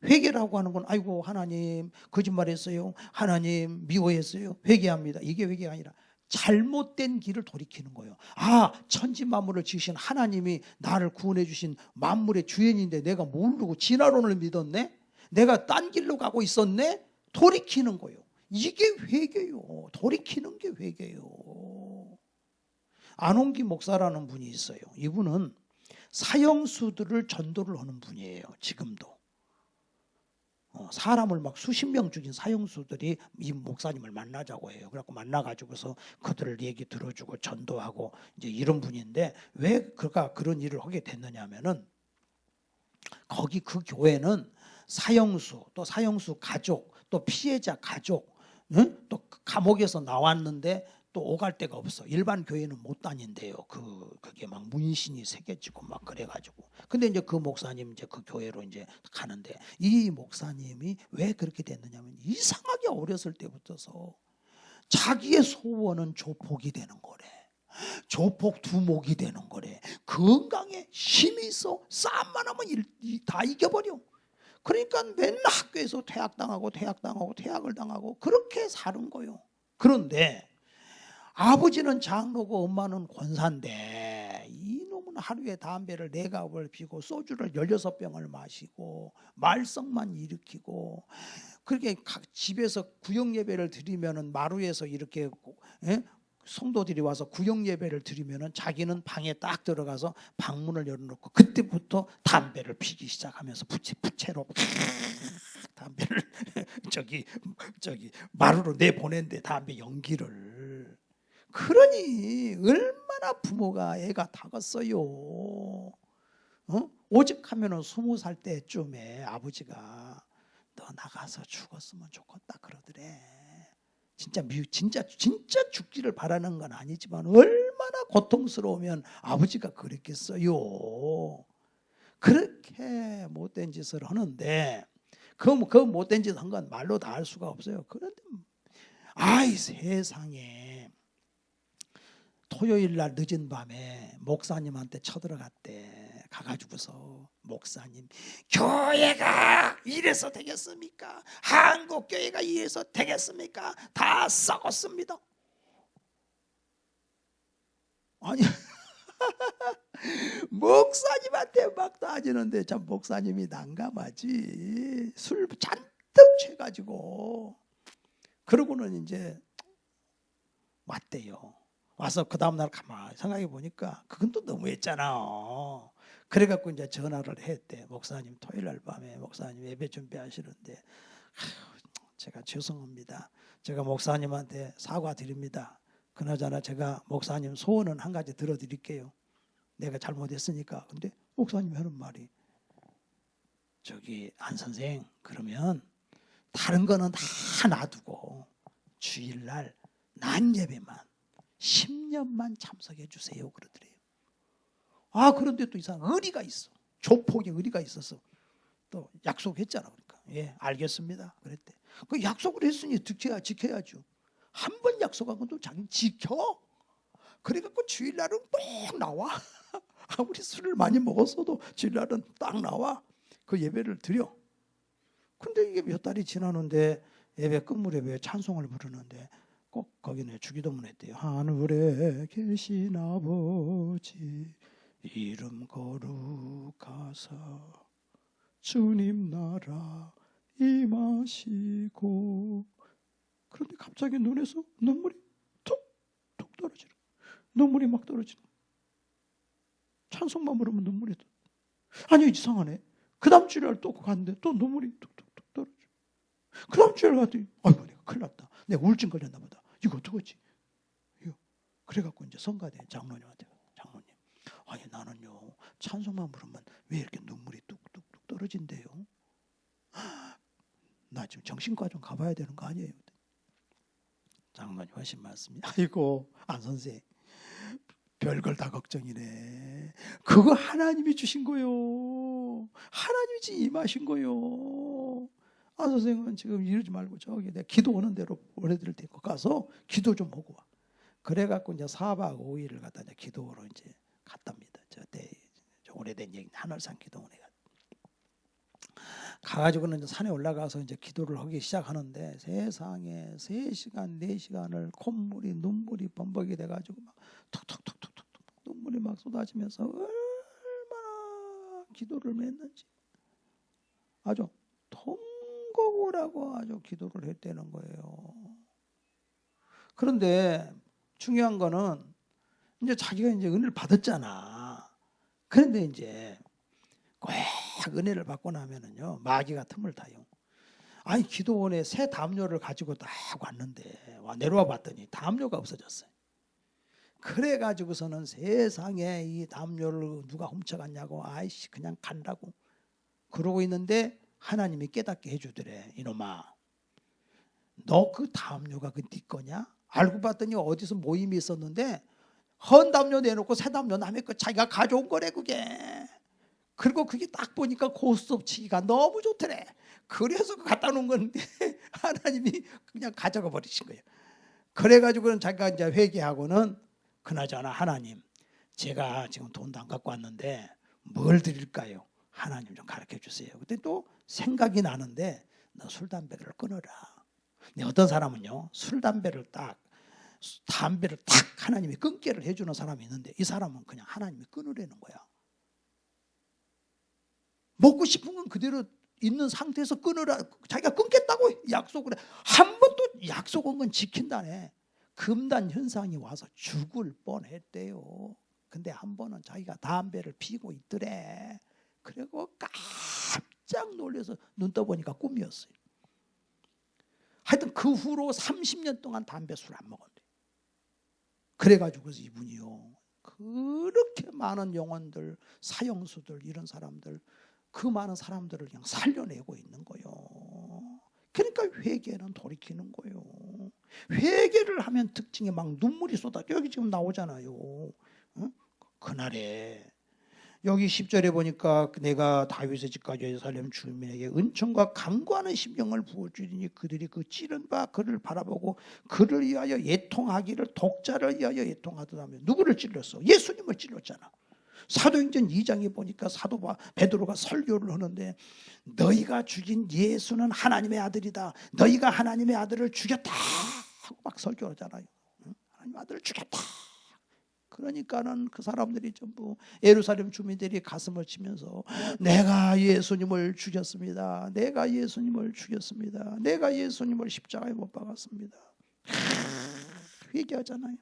회개라고 하는 건 아이고 하나님 거짓말했어요, 하나님 미워했어요, 회개합니다. 이게 회개가 아니라 잘못된 길을 돌이키는 거예요. 천지 만물을 지으신 하나님이 나를 구원해 주신 만물의 주인인데 내가 모르고 진화론을 믿었네? 내가 딴 길로 가고 있었네? 돌이키는 거예요. 이게 회개요. 돌이키는 게 회개요. 안홍기 목사라는 분이 있어요. 이분은 사형수들을 전도를 하는 분이에요. 지금도. 사람을 막 수십 명 죽인 사형수들이 이 목사님을 만나자고 해요. 그래갖고 만나가지고서 그들을 얘기 들어주고 전도하고 이제 이런 분인데, 왜 그가 그런 일을 하게 됐느냐 하면은 거기 그 교회는 사형수, 또 사형수 가족, 또 피해자 가족, 또 감옥에서 나왔는데 또 오갈 데가 없어. 일반 교회는 못 다닌대요. 그게 막 문신이 새겨지고 막 그래가지고. 근데 이제 그 목사님 이제 그 교회로 이제 가는데, 이 목사님이 왜 그렇게 됐느냐면 이상하게 어렸을 때부터서 자기의 소원은 조폭이 되는 거래. 조폭 두목이 되는 거래. 건강에 힘이 있어. 싸움만 하면 다 이겨버려. 그러니까 맨날 학교에서 퇴학당하고 퇴학을 당하고 그렇게 사는 거예요. 그런데 아버지는 장로고 엄마는 권사인데 이놈은 하루에 담배를 4갑을 피고 소주를 16병을 마시고 말썽만 일으키고 그렇게 집에서 구역 예배를 드리면은 마루에서 이렇게 성도들이 와서 구역 예배를 드리면은 자기는 방에 딱 들어가서 방문을 열어놓고 그때부터 담배를 피기 시작하면서 부채로 담배를 저기 마루로 내보낸대, 담배 연기를. 그러니 얼마나 부모가 애가 다갔어요. 오직하면은 20살 때쯤에 아버지가 너 나가서 죽었으면 좋겠다 그러더래. 진짜 죽기를 바라는 건 아니지만 얼마나 고통스러우면 아버지가 그랬겠어요. 그렇게 못된 짓을 하는데 그 못된 짓 한 건 말로 다 할 수가 없어요. 그런데 아이 세상에, 토요일 날 늦은 밤에 목사님한테 쳐들어갔대. 가가지고서 목사님, 교회가 이래서 되겠습니까? 한국 교회가 이래서 되겠습니까? 다 썩었습니다. 아니 목사님한테 막 따지는데 참 목사님이 난감하지. 술 잔뜩 취해가지고. 그러고는 이제 왔대요. 와서 그 다음날 가만히 생각해 보니까 그건 또 너무했잖아. 그래갖고 이제 전화를 했대. 목사님, 토요일날 밤에 목사님 예배 준비하시는데 제가 죄송합니다. 제가 목사님한테 사과드립니다. 그나저나 제가 목사님 소원은 한 가지 들어드릴게요. 내가 잘못했으니까. 근데 목사님이 하는 말이, 저기 안 선생, 그러면 다른 거는 다 놔두고 주일날 낮 예배만 10년만 참석해 주세요 그러더래요. 아, 그런데 또 이상 의리가 있어. 조폭의 의리가 있어서 또 약속했잖아. 그러니까 예, 알겠습니다 그랬대. 그 약속을 했으니 지켜야죠. 한 번 약속한 건 또 자기는 지켜. 그래갖고 주일날은 꼭 나와. 아무리 술을 많이 먹었어도 주일날은 딱 나와. 그 예배를 드려. 근데 이게 몇 달이 지나는데 예배 끝물 예배 찬송을 부르는데 꼭 거기는 주기도문 했대요. 하늘에 계신 아버지 이름 거룩하사 주님 나라 임하시고. 그런데 갑자기 눈에서 눈물이 툭툭 떨어지는, 눈물이 막 떨어지는. 찬송만 부르면 눈물이 아니 이상하네. 그 다음 주일날 또 갔는데 또 눈물이 툭툭툭 떨어져. 그 다음 주일날 갔더니 아이고 내가 큰일 났다. 내가 우울증 걸렸나 보다. 이거 어떡하지? 이거. 그래갖고 이제 성가대 장로님한테, 장로님, 아니 나는요 찬송만 부르면 왜 이렇게 눈물이 뚝뚝뚝 떨어진대요? 나 지금 정신과 좀 가봐야 되는 거 아니에요? 장로님 하신 말씀이, 아이고 안 선생, 별걸 다 걱정이네. 그거 하나님이 주신 거요. 하나님이 지금 임하신 거요. 아 선생은 지금 이러지 말고 저기 내가 기도 오는 대로 원래들 데리고 가서 기도 좀 하고 와. 그래갖고 이제 4박 5일을 갖다 이제 기도로 이제 갔답니다. 저때 오래된 얘기, 하늘산 기도원에 가가지고는 이제 산에 올라가서 이제 기도를 하기 시작하는데 세상에 3시간 4시간을 콧물이 눈물이 범벅이 돼가지고 막 툭툭툭툭툭 눈물이 막 쏟아지면서 얼마나 기도를 했는지 아주 통곡을 하고 아주 기도를 했다는 거예요. 그런데 중요한 거는 이제 자기가 이제 은혜를 받았잖아. 그런데 이제 꼭 은혜를 받고 나면은요 마귀가 틈을 타요. 아니 기도원에 새 담요를 가지고 딱 왔는데 내려와 봤더니 담요가 없어졌어요. 그래가지고서는 세상에 이 담요를 누가 훔쳐갔냐고 아이씨 그냥 간다고 그러고 있는데 하나님이 깨닫게 해주더래. 이놈아, 너 그 담요가 그 네 거냐? 알고 봤더니 어디서 모임이 있었는데 헌 담요 내놓고 새 담요 남의 거 자기가 가져온 거래 그게. 그리고 그게 딱 보니까 고스톱 치기가 너무 좋더래. 그래서 갖다 놓은 건데 하나님이 그냥 가져가 버리신 거예요. 그래가지고는 자기가 이제 회개하고는 그나저나 하나님, 제가 지금 돈도 안 갖고 왔는데 뭘 드릴까요? 하나님 좀 가르쳐 주세요. 그때 또 생각이 나는데 너 술 담배를 끊어라. 근데 어떤 사람은요 술 담배를 딱 하나님이 끊게를 해주는 사람이 있는데 이 사람은 그냥 하나님이 끊으라는 거야. 먹고 싶은 건 그대로 있는 상태에서 끊으라. 자기가 끊겠다고 약속을 해. 한 번도 약속한 건 지킨다네. 금단 현상이 와서 죽을 뻔했대요. 근데 한 번은 자기가 담배를 피고 있더래. 그리고 깜짝 놀라서 눈 떠보니까 꿈이었어요. 하여튼 그 후로 30년 동안 담배 술 안 먹었대요. 그래가지고 이분이요, 그렇게 많은 영혼들, 사형수들, 이런 사람들, 그 많은 사람들을 그냥 살려내고 있는 거예요. 그러니까 회개는 돌이키는 거예요. 회개를 하면 특징이 막 눈물이 쏟아져. 여기 지금 나오잖아요. 그날에 여기 10절에 보니까 내가 다윗의 집까지 예루살렘 주민에게 은총과 강구하는 심령을 부어주리니 그들이 그 찌른 바 그를 바라보고 그를 위하여 애통하기를 독자를 위하여 애통하더라며. 누구를 찔렀어? 예수님을 찔렀잖아. 사도행전 2장에 보니까 사도 베드로가 설교를 하는데 너희가 죽인 예수는 하나님의 아들이다. 너희가 하나님의 아들을 죽였다 하고 막 설교를 하잖아요. 하나님의 아들을 죽였다. 그러니까는 그 사람들이 전부 예루살렘 주민들이 가슴을 치면서 내가 예수님을 죽였습니다. 내가 예수님을 죽였습니다. 내가 예수님을 십자가에 못 박았습니다. 회개하잖아요.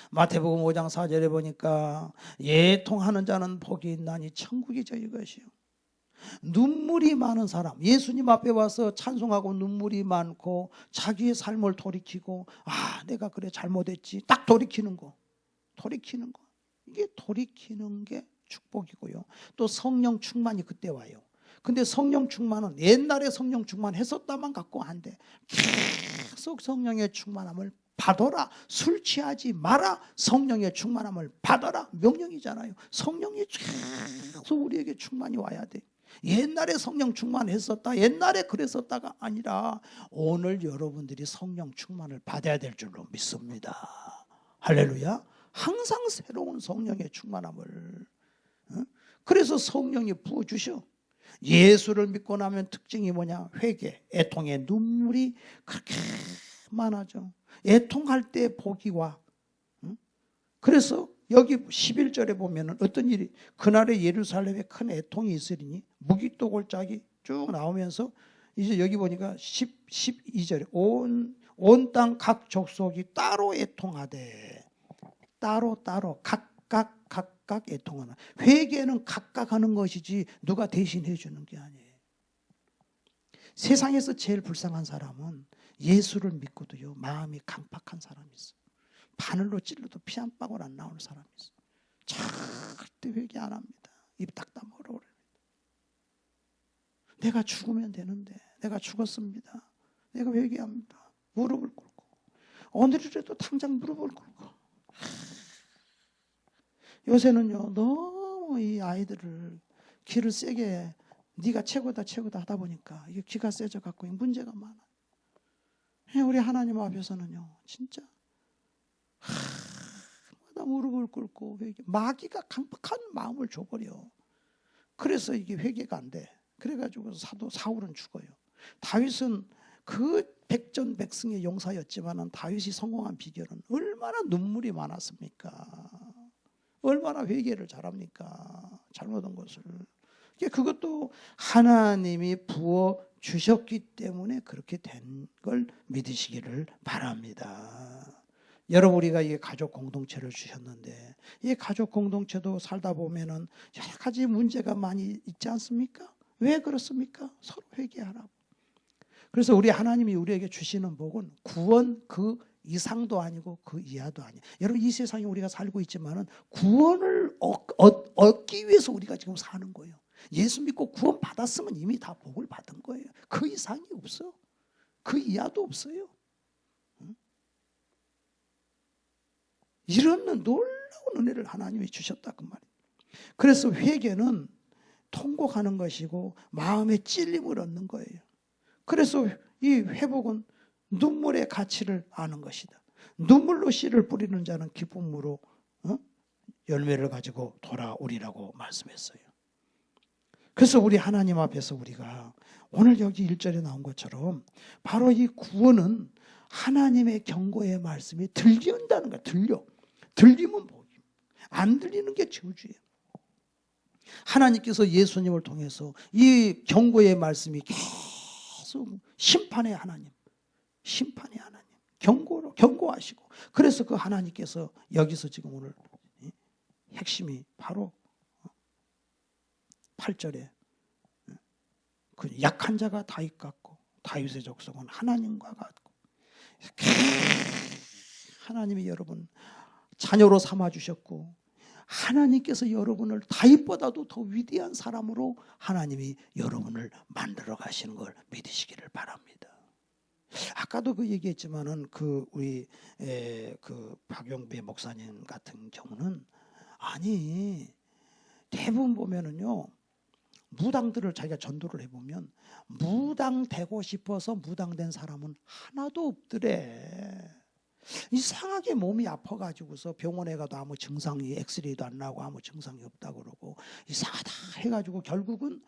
마태복음 5장 4절에 보니까 애통하는 자는 복이 있나니 천국이 저희 것이요. 눈물이 많은 사람, 예수님 앞에 와서 찬송하고 눈물이 많고 자기의 삶을 돌이키고 내가 그래 잘못했지 딱 돌이키는 거. 이게 돌이키는 게 축복이고요. 또 성령 충만이 그때 와요. 근데 성령 충만은 옛날에 성령 충만 했었다만 갖고 안 돼. 계속 성령의 충만함을 받아라. 술 취하지 마라. 성령의 충만함을 받아라. 명령이잖아요. 성령이 계속 우리에게 충만이 와야 돼. 옛날에 성령 충만했었다, 옛날에 그랬었다가 아니라 오늘 여러분들이 성령 충만을 받아야 될 줄로 믿습니다. 할렐루야. 항상 새로운 성령의 충만함을. 그래서 성령이 부어주셔. 예수를 믿고 나면 특징이 뭐냐? 회개, 애통의 눈물이 그렇게 많아져. 애통할 때 복이 와. 그래서 여기 11절에 보면 어떤 일이, 그날에 예루살렘에 큰 애통이 있으리니 무기또 골짜기 쭉 나오면서 이제 여기 보니까 12절에 온 땅 각 족속이 따로 애통하되, 따로 각각 애통하나. 회개는 각각 하는 것이지 누가 대신해 주는 게 아니에요. 세상에서 제일 불쌍한 사람은 예수를 믿고도요 마음이 강팍한 사람이 있어요. 바늘로 찔러도 피 한 방울 안 나오는 사람이 있어요. 절대 회개 안 합니다. 입 딱 다물어 버립니다. 내가 죽으면 되는데, 내가 죽었습니다. 내가 회개합니다. 무릎을 꿇고, 오늘이라도 당장 무릎을 꿇고. 요새는요 너무 이 아이들을 기를 세게 네가 최고다 하다 보니까 이게 기가 세져 갖고 문제가 많아. 우리 하나님 앞에서는요 진짜 나 무릎을 꿇고 마귀가 강팍한 마음을 줘버려. 그래서 이게 회개가 안 돼. 그래가지고 사도 사울은 죽어요. 다윗은 그 백전백승의 용사였지만은 다윗이 성공한 비결은 얼마나 눈물이 많았습니까? 얼마나 회개를 잘합니까? 잘못한 것을. 그것도 하나님이 부어 주셨기 때문에 그렇게 된 걸 믿으시기를 바랍니다. 여러분, 우리가 이 가족 공동체를 주셨는데 이 가족 공동체도 살다 보면은 여러 가지 문제가 많이 있지 않습니까? 왜 그렇습니까? 서로 회개하라고. 그래서 우리 하나님이 우리에게 주시는 복은 구원 그 이상도 아니고 그 이하도 아니에요. 여러분, 이 세상에 우리가 살고 있지만은 구원을 얻기 위해서 우리가 지금 사는 거예요. 예수 믿고 구원 받았으면 이미 다 복을 받은 거예요. 그 이상이 없어. 그 이하도 없어요. 이런 놀라운 은혜를 하나님이 주셨다 그 말이에요. 그래서 회개는 통곡하는 것이고 마음의 찔림을 얻는 거예요. 그래서 이 회복은 눈물의 가치를 아는 것이다. 눈물로 씨를 뿌리는 자는 기쁨으로 열매를 가지고 돌아오리라고 말씀했어요. 그래서 우리 하나님 앞에서 우리가 오늘 여기 1절에 나온 것처럼 바로 이 구원은 하나님의 경고의 말씀이 들린다는 거야. 들리면 복이에요. 안 들리는 게 저주예요. 하나님께서 예수님을 통해서 이 경고의 말씀이 계속 심판의 하나님, 심판의 하나님, 경고하시고, 그래서 그 하나님께서 여기서 지금 오늘 핵심이 바로 8절에 그 약한 자가 다윗 같고 다윗의 족속은 하나님과 같고, 하나님이 여러분 자녀로 삼아주셨고, 하나님께서 여러분을 다윗보다도 더 위대한 사람으로 하나님이 여러분을 만들어 가시는 걸 믿으시기를 바랍니다. 아까도 그 얘기했지만은 우리 그 박용배 목사님 같은 경우는, 아니 대부분 보면은요, 무당들을 자기가 전도를 해보면 무당되고 싶어서 무당된 사람은 하나도 없더래. 이상하게 몸이 아파가지고서 병원에 가도 아무 증상이, 엑스레이도 안 나고 아무 증상이 없다고 그러고 이상하다 해가지고 결국은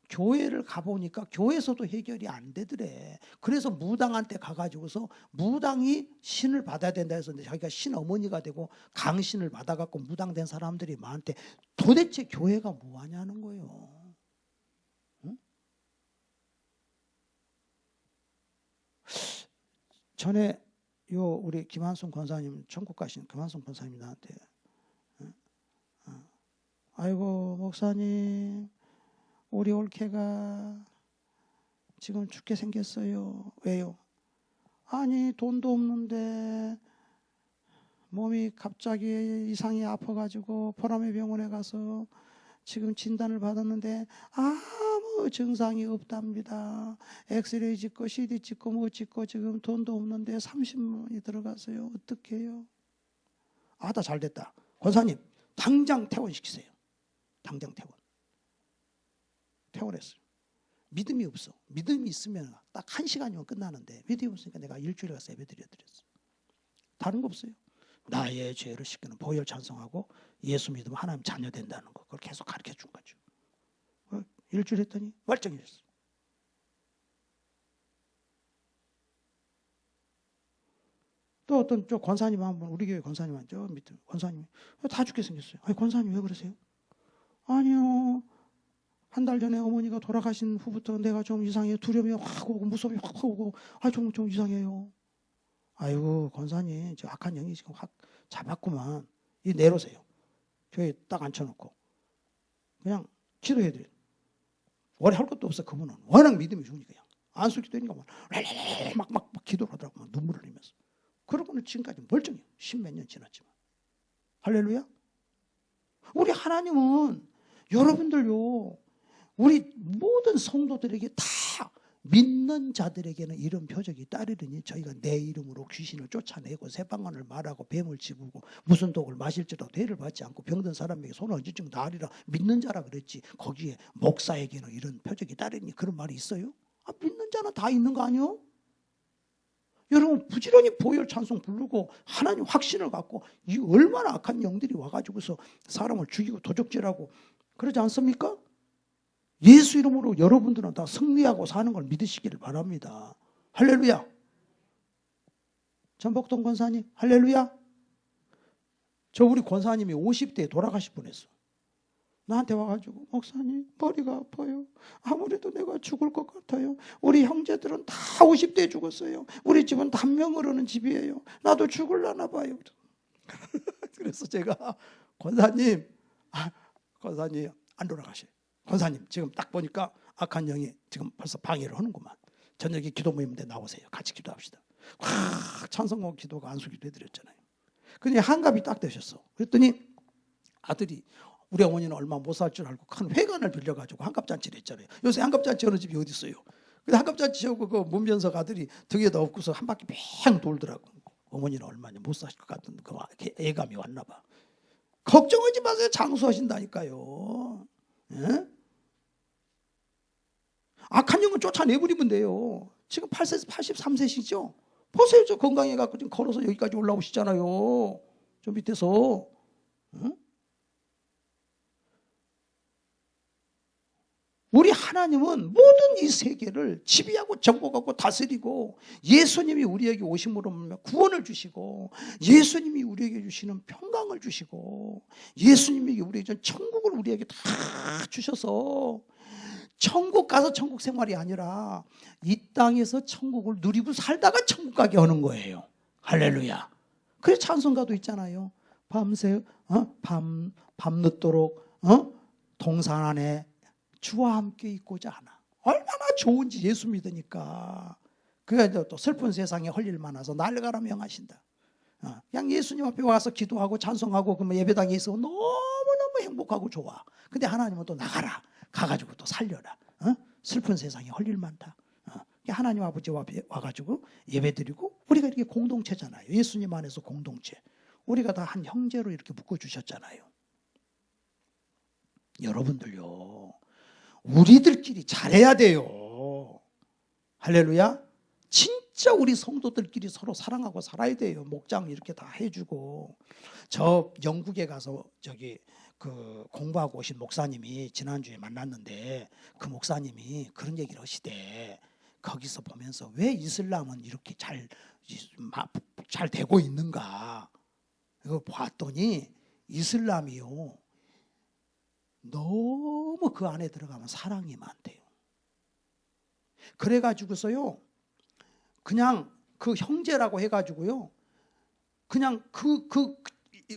교회를 가보니까 교회에서도 해결이 안 되더래. 그래서 무당한테 가가지고서 무당이 신을 받아야 된다 해서 자기가 신어머니가 되고 강신을 받아갖고 무당된 사람들이 많은데 도대체 교회가 뭐하냐는 거예요. 응? 전에 우리 김한송 권사님, 천국 가신 김한송 권사님이 나한테 아이고 목사님, 우리 올케가 지금 죽게 생겼어요. 왜요? 아니 돈도 없는데 몸이 갑자기 이상이 아파가지고 보람의 병원에 가서 지금 진단을 받았는데 아무 증상이 없답니다. 엑스레이 찍고 CD 찍고 뭐 찍고 지금 돈도 없는데 30만 원이 들어갔어요. 어떻게 해요? 다 잘됐다. 권사님 당장 퇴원시키세요. 당장 퇴원했어요. 믿음이 없어. 믿음이 있으면 딱 1시간이면 끝나는데 믿음이 없으니까 내가 일주일 가서 예배 드렸어요. 다른 거 없어요. 나의 죄를 씻기는 보혈 찬송하고 예수 믿으면 하나님 자녀 된다는 거, 그걸 계속 가르쳐 준 거죠. 일주일 했더니 멀쩡해졌어요. 또 어떤 권사님 한 분, 우리 교회 권사님 한 저 밑에 권사님이 다 죽게 생겼어요. 아니 권사님 왜 그러세요? 아니요, 한 달 전에 어머니가 돌아가신 후부터 내가 좀 이상해요. 두려움이 확 오고 무섭이 확 오고 좀 이상해요. 아이고 권사님, 저 악한 영이 지금 확 잡았구만. 이 내놓으세요. 교회에 딱 앉혀놓고 그냥 기도해드려요. 오래 할 것도 없어. 그분은 워낙 믿음이 좋으니까 그냥 안수기 되니까 막 기도를 하더라고. 막 눈물을 흘리면서. 그러고는 지금까지 멀쩡해요. 10몇 년 지났지만. 할렐루야. 우리 하나님은 여러분들요, 우리 모든 성도들에게 다 믿는 자들에게는 이런 표적이 따르리니 저희가 내 이름으로 귀신을 쫓아내고 새방언을 말하고 뱀을 집고 무슨 독을 마실지라도 대를 받지 않고 병든 사람에게 손을 얹을지면 나으리라. 믿는 자라 그랬지. 거기에 목사에게는 이런 표적이 따르니 그런 말이 있어요? 믿는 자는 다 있는 거 아니요? 여러분 부지런히 보혈 찬송 부르고 하나님 확신을 갖고, 이 얼마나 악한 영들이 와가지고서 사람을 죽이고 도적질하고 그러지 않습니까? 예수 이름으로 여러분들은 다 승리하고 사는 걸 믿으시기를 바랍니다. 할렐루야. 전복동 권사님 할렐루야. 저 우리 권사님이 50대에 돌아가실 뻔했어. 나한테 와가지고 목사님 머리가 아파요. 아무래도 내가 죽을 것 같아요. 우리 형제들은 다 50대에 죽었어요. 우리 집은 단명 흐르는 집이에요. 나도 죽을라나 봐요. 그래서 제가 권사님 안 돌아가셔요. 권사님 지금 딱 보니까 악한 영이 지금 벌써 방해를 하는구만. 저녁에 기도 모임인데 나오세요. 같이 기도합시다. 찬송곡 기도가 안수기도 해드렸잖아요. 근데 한갑이 딱 되셨어. 그랬더니 아들이, 우리 어머니는 얼마 못 살 줄 알고 큰 회관을 빌려가지고 한갑잔치를 했잖아요. 요새 한갑잔치 하는 집이 어디 있어요? 근데 한갑잔치 하고 그 문변석 아들이 등에다 업고서 한 바퀴 뺑 돌더라고. 어머니는 얼마나 못 사실 것 같은 그 애감이 왔나 봐. 걱정하지 마세요. 장수하신다니까요. 예? 악한 영은 쫓아내버리면 돼요. 지금 83세시죠? 보세요. 저 건강해갖고 지금 걸어서 여기까지 올라오시잖아요. 저 밑에서. 응? 우리 하나님은 모든 이 세계를 지배하고 정복하고 다스리고, 예수님이 우리에게 오심으로 구원을 주시고, 예수님이 우리에게 주시는 평강을 주시고, 예수님이 우리에게 천국을 우리에게 다 주셔서 천국 가서 천국 생활이 아니라 이 땅에서 천국을 누리고 살다가 천국 가게 하는 거예요. 할렐루야. 그래서 찬송가도 있잖아요. 밤새 밤늦도록 동산 안에 주와 함께 있고자 하나. 얼마나 좋은지 예수 믿으니까. 그게 또 슬픈 세상에 할 일 많아서 날가라 명하신다. 그냥 예수님 앞에 와서 기도하고 찬송하고 그러면 예배당에 있어 너무너무 행복하고 좋아. 근데 하나님은 또 나가라. 가가지고 또 살려라. 슬픈 세상에 할 일 많다. 하나님 아버지 앞에 와가지고 예배드리고, 우리가 이렇게 공동체잖아요. 예수님 안에서 공동체. 우리가 다 한 형제로 이렇게 묶어주셨잖아요. 여러분들요, 우리들끼리 잘해야 돼요. 할렐루야. 진짜 우리 성도들끼리 서로 사랑하고 살아야 돼요. 목장 이렇게 다 해주고. 저 영국에 가서 그 공부하고 오신 목사님이 지난주에 만났는데, 그 목사님이 그런 얘기를 하시대. 거기서 보면서 왜 이슬람은 이렇게 잘 되고 있는가. 이거 봤더니 이슬람이요, 너무 그 안에 들어가면 사랑이 많대요. 그래가지고서요, 그냥 그 형제라고 해가지고요, 그냥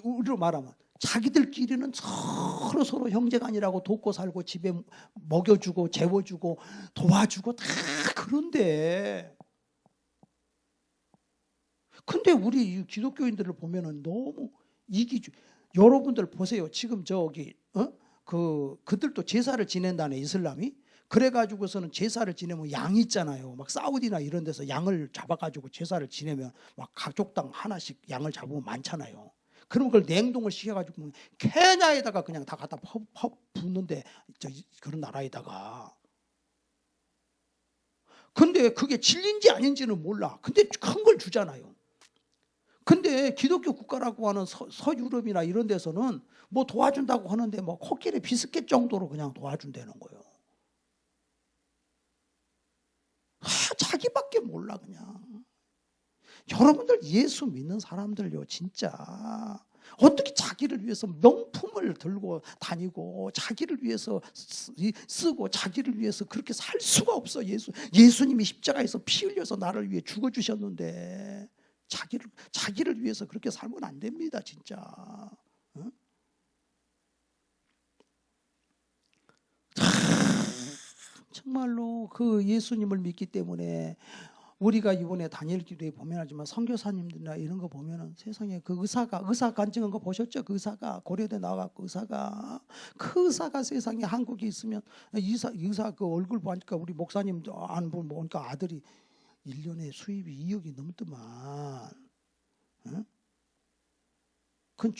우리로 말하면 자기들끼리는 서로 형제간이라고 돕고 살고, 집에 먹여주고 재워주고 도와주고 다 그런데, 근데 우리 기독교인들을 보면은 너무 이기주. 여러분들 보세요. 지금 그들도 제사를 지낸다네, 이슬람이. 그래가지고서는 제사를 지내면 양 있잖아요. 막 사우디나 이런 데서 양을 잡아가지고 제사를 지내면 막 가족당 하나씩 양을 잡으면 많잖아요. 그러면 그걸 냉동을 시켜가지고 케냐에다가 그냥 다 갖다 붓는데, 그런 나라에다가. 근데 그게 진리인지 아닌지는 몰라. 근데 큰 걸 주잖아요. 근데 기독교 국가라고 하는 서유럽이나 이런 데서는 뭐 도와준다고 하는데 뭐 코끼리 비스켓 정도로 그냥 도와준다는 거예요. 자기밖에 몰라 그냥. 여러분들 예수 믿는 사람들요, 진짜 어떻게 자기를 위해서 명품을 들고 다니고 자기를 위해서 쓰고 자기를 위해서 그렇게 살 수가 없어. 예수님이 십자가에서 피 흘려서 나를 위해 죽어주셨는데 자기를 위해서 그렇게 살면 안 됩니다, 진짜. 정말로 그 예수님을 믿기 때문에, 우리가 이번에 다니엘 기도에 보면 하지만 선교사님들이나 이런 거 보면은 세상에 그 의사 간증한 거 보셨죠? 그 의사가 고려대 나와갖고 그 의사가 세상에 한국에 있으면 의사 그 얼굴 보니까 우리 목사님 안 보니까 아들이 1년에 수입이 2억이 넘더만. 그건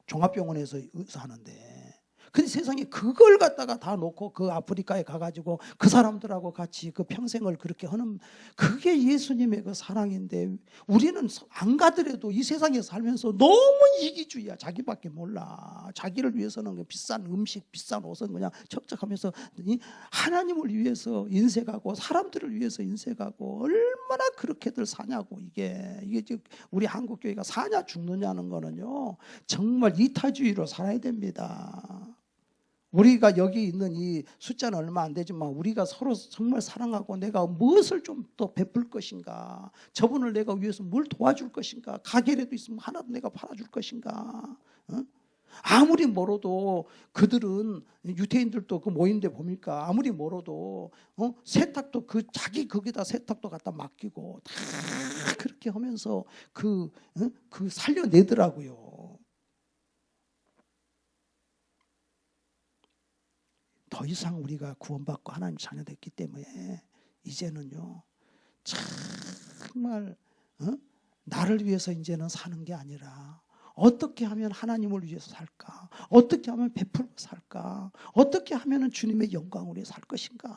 종합병원에서 의사 하는데. 근데 세상에 그걸 갖다가 다 놓고 그 아프리카에 가가지고 그 사람들하고 같이 그 평생을 그렇게 하는, 그게 예수님의 그 사랑인데, 우리는 안 가더라도 이 세상에 살면서 너무 이기주의야. 자기밖에 몰라. 자기를 위해서는 그 비싼 음식, 비싼 옷은 그냥 척척하면서 하나님을 위해서 인색하고 사람들을 위해서 인색하고, 얼마나 그렇게들 사냐고. 이게 우리 한국 교회가 사냐 죽느냐는 거는요, 정말 이타주의로 살아야 됩니다. 우리가 여기 있는 이 숫자는 얼마 안 되지만, 우리가 서로 정말 사랑하고 내가 무엇을 좀 더 베풀 것인가, 저분을 내가 위해서 뭘 도와줄 것인가, 가게라도 있으면 하나도 내가 팔아줄 것인가. 아무리 멀어도 그들은, 유태인들도 그 모임대 보니까 아무리 멀어도 세탁도 자기 거기다 세탁도 갖다 맡기고 다 그렇게 하면서 그 살려내더라고요. 더 이상 우리가 구원받고 하나님 자녀 됐기 때문에 이제는요, 정말 나를 위해서 이제는 사는 게 아니라, 어떻게 하면 하나님을 위해서 살까, 어떻게 하면 베풀고 살까, 어떻게 하면 주님의 영광으로 살 것인가.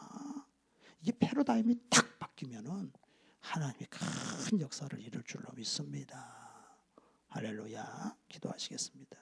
이게 패러다임이 딱 바뀌면은 하나님이 큰 역사를 이룰 줄로 믿습니다. 할렐루야. 기도하시겠습니다.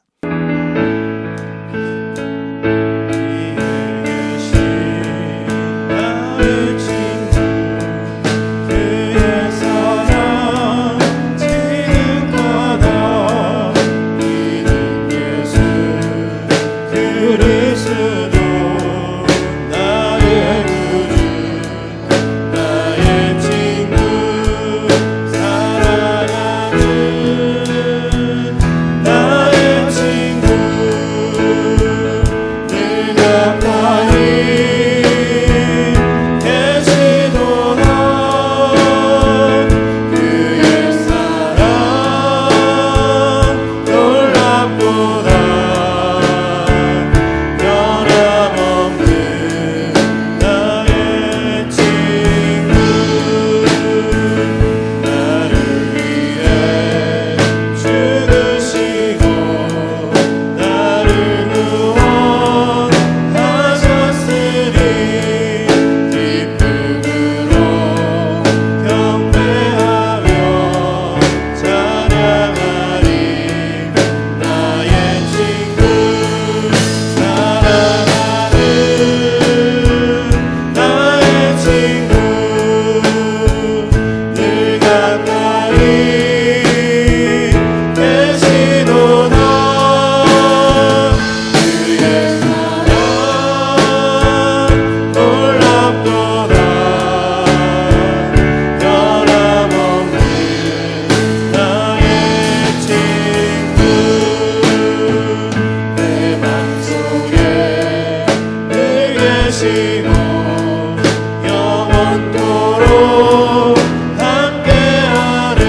영원토록 함께하네.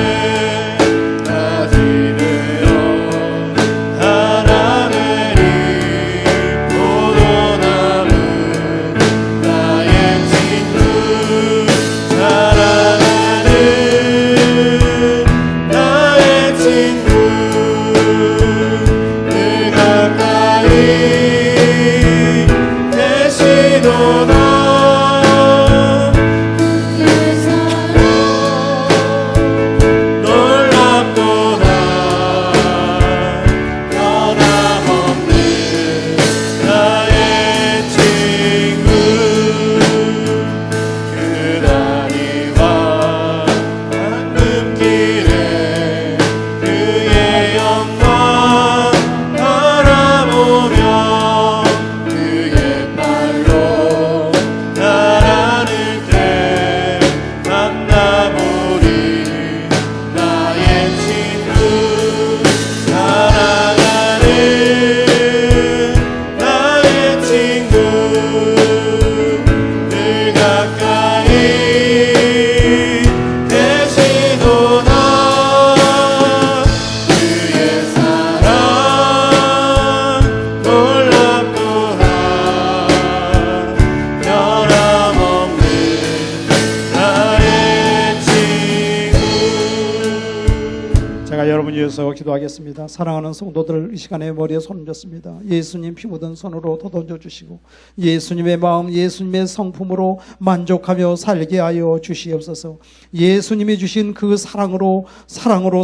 다시 되어 하나 되리. 모두 남은 나의 친구, 사랑하는 나의 친구, 늘 가까이 계시도다. 놀랍도다. 변함없는 나의 친구, 그 다리와 황금길에 그의 영광 바라보며 그의 발로 나라를 때 만나보리. 나의 친구, 사랑하는 나의 친구, 늘 가까이 계시도다. 그의 사랑 놀랍도다. 변함없는 나의 친구. 제가 여러분 위해서 기도하겠습니다. 사랑하는 성도들, 이 시간에 머리에 손을 얹습니다. 예수님 피 묻은 손으로 더던져 주시고 예수님의 마음, 예수님의 성품으로 만족하며 살게 하여 주시옵소서. 예수님이 주신 그 사랑으로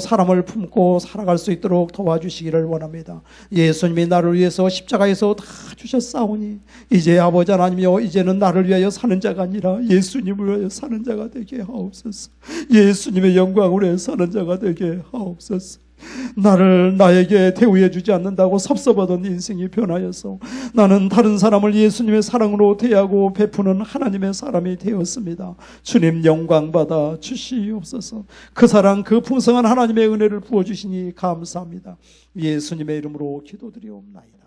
사람을 품고 살아갈 수 있도록 도와주시기를 원합니다. 예수님이 나를 위해서 십자가에서 다 주셨사오니 이제 아버지 하나님이여, 이제는 나를 위하여 사는 자가 아니라 예수님을 위하여 사는 자가 되게 하옵소서. 예수님의 영광을 위해 사는 자가 되게 하옵소서. 나에게 대우해 주지 않는다고 섭섭하던 인생이 변하여서 나는 다른 사람을 예수님의 사랑으로 대하고 베푸는 하나님의 사람이 되었습니다. 주님 영광 받아 주시옵소서. 그 사랑, 그 풍성한 하나님의 은혜를 부어주시니 감사합니다. 예수님의 이름으로 기도드리옵나이다.